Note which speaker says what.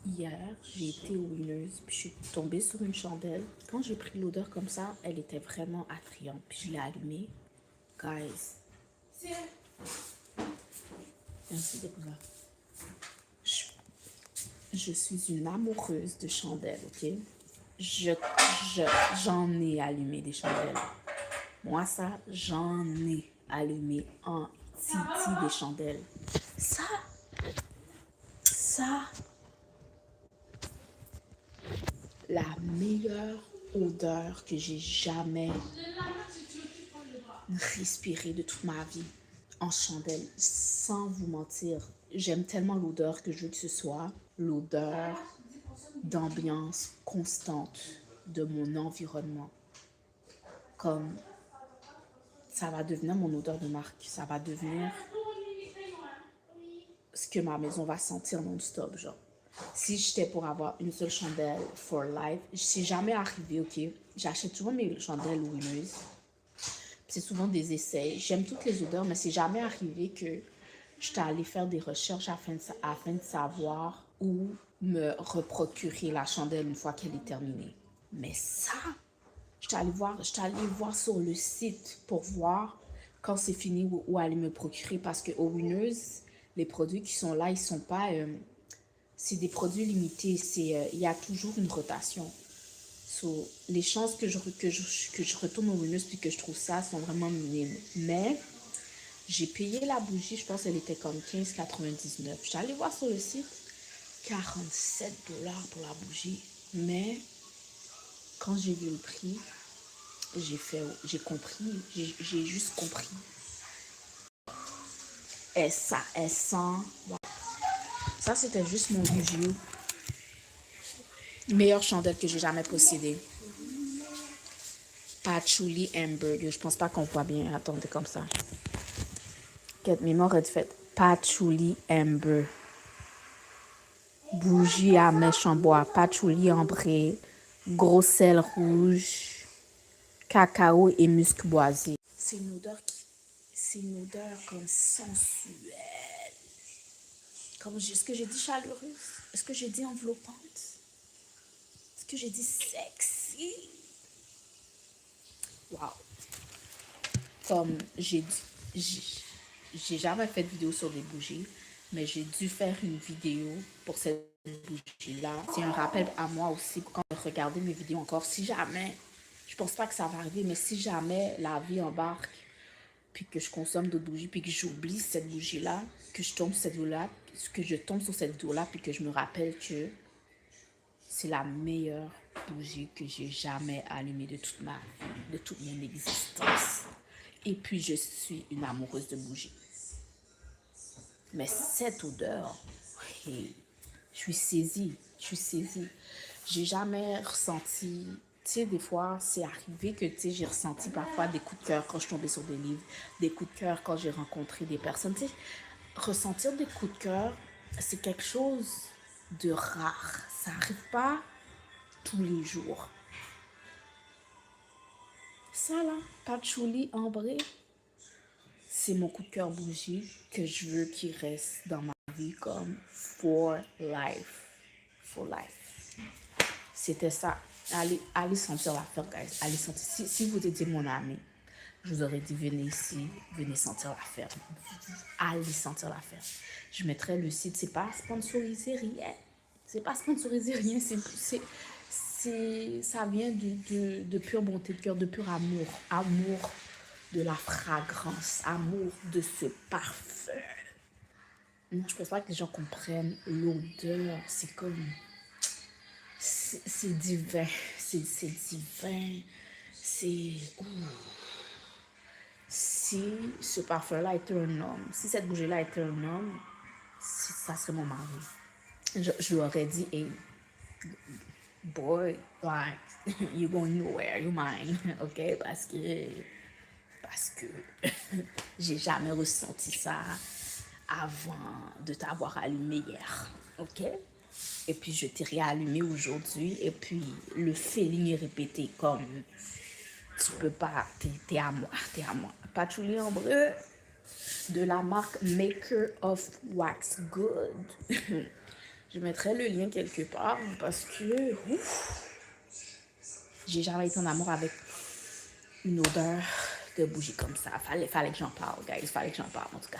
Speaker 1: Hier, j'ai été au Winners, puis je suis tombée sur une chandelle. Quand j'ai pris l'odeur comme ça, elle était vraiment attrayante. Puis je l'ai allumée. Guys, merci de ça. Je suis une amoureuse de chandelles, ok? Je, j'en ai allumé des chandelles. Moi, ça, j'en ai allumé en titi des chandelles. Ça, ça, la meilleure odeur que j'ai jamais respirée de toute ma vie en chandelle, sans vous mentir. J'aime tellement l'odeur que je veux que ce soit l'odeur d'ambiance constante de mon environnement. Comme ça va devenir mon odeur de marque, ça va devenir ce que ma maison va sentir non-stop, genre. Si j'étais pour avoir une seule chandelle for life, c'est jamais arrivé, ok? J'achète souvent mes chandelles Winners. C'est souvent des essais. J'aime toutes les odeurs, mais c'est jamais arrivé que j'étais allée faire des recherches afin de savoir où me reprocurer la chandelle une fois qu'elle est terminée. Mais ça, j'étais allée voir sur le site pour voir quand c'est fini où aller me procurer parce que au Winners, les produits qui sont là, ils sont pas c'est des produits limités, il y a toujours une rotation. So, les chances que je retourne au Winners puis que je trouve ça sont vraiment minimes. Mais j'ai payé la bougie, je pense qu'elle était comme 15,99. J'étais allée voir sur le site, 47 $ pour la bougie. Mais quand j'ai vu le prix, j'ai compris, j'ai juste compris. Et ça, elle sent. Wow. Ça, c'était juste mon review. Meilleure chandelle que j'ai jamais possédée. Patchouli Amber. Je pense pas qu'on voit bien. Attendez comme ça. Quelle mémoire est faite. Patchouli Amber. Bougie à mèche en bois. Patchouli ambré. Gros sel rouge. Cacao et musc boisé. C'est une odeur comme sensuelle. Est-ce que j'ai dit chaleureuse? Est-ce que j'ai dit enveloppante? Est-ce que j'ai dit sexy? Wow. Comme j'ai jamais fait de vidéo sur des bougies, mais j'ai dû faire une vidéo pour cette bougie-là. C'est un rappel à moi aussi pour quand je regarder mes vidéos encore. Si jamais, je pense pas que ça va arriver, mais si jamais la vie embarque, puis que je consomme d'autres bougies, puis que j'oublie cette bougie-là, que je tombe sur cette vidéo-là, puis que je me rappelle que c'est la meilleure bougie que j'ai jamais allumée de toute ma vie, de toute mon existence. Et puis, je suis une amoureuse de bougies. Mais cette odeur, hey, je suis saisie. J'ai jamais ressenti, tu sais, des fois, c'est arrivé que, tu sais, j'ai ressenti parfois des coups de cœur quand je tombais sur des livres, des coups de cœur quand j'ai rencontré des personnes. Tu sais, ressentir des coups de cœur, c'est quelque chose de rare. Ça n'arrive pas tous les jours. Ça, là, patchouli ambré, c'est mon coup de cœur bougie que je veux qu'il reste dans ma vie comme for life. For life. C'était ça. Allez sentir l'affaire, guys. Allez sentir. Si vous étiez mon ami, je vous aurais dit venez ici, venez sentir l'affaire. Allez sentir l'affaire. Je mettrai le site. C'est pas sponsorisé rien. C'est pas sponsorisé rien. Ça vient de pure bonté de cœur, de pur amour. Amour de la fragrance, amour de ce parfum. Non, je pense pas que les gens comprennent l'odeur. C'est comme... C'est divin. C'est divin. C'est... Si ce parfum-là était un homme, si cette bougie-là était un homme, ça serait mon mari. Je lui aurais dit, hey, boy, like, you going nowhere, you mine, ok? Parce que j'ai jamais ressenti ça avant de t'avoir allumé hier, ok? Et puis je t'ai réallumé aujourd'hui et puis le feeling est répété comme tu peux pas, t'es à moi, Patchouli ambreux de la marque Maker of Wax Good. Je mettrai le lien quelque part parce que j'ai jamais été en amour avec une odeur de bougie comme ça. Fallait que j'en parle, guys. Fallait que j'en parle, en tout cas.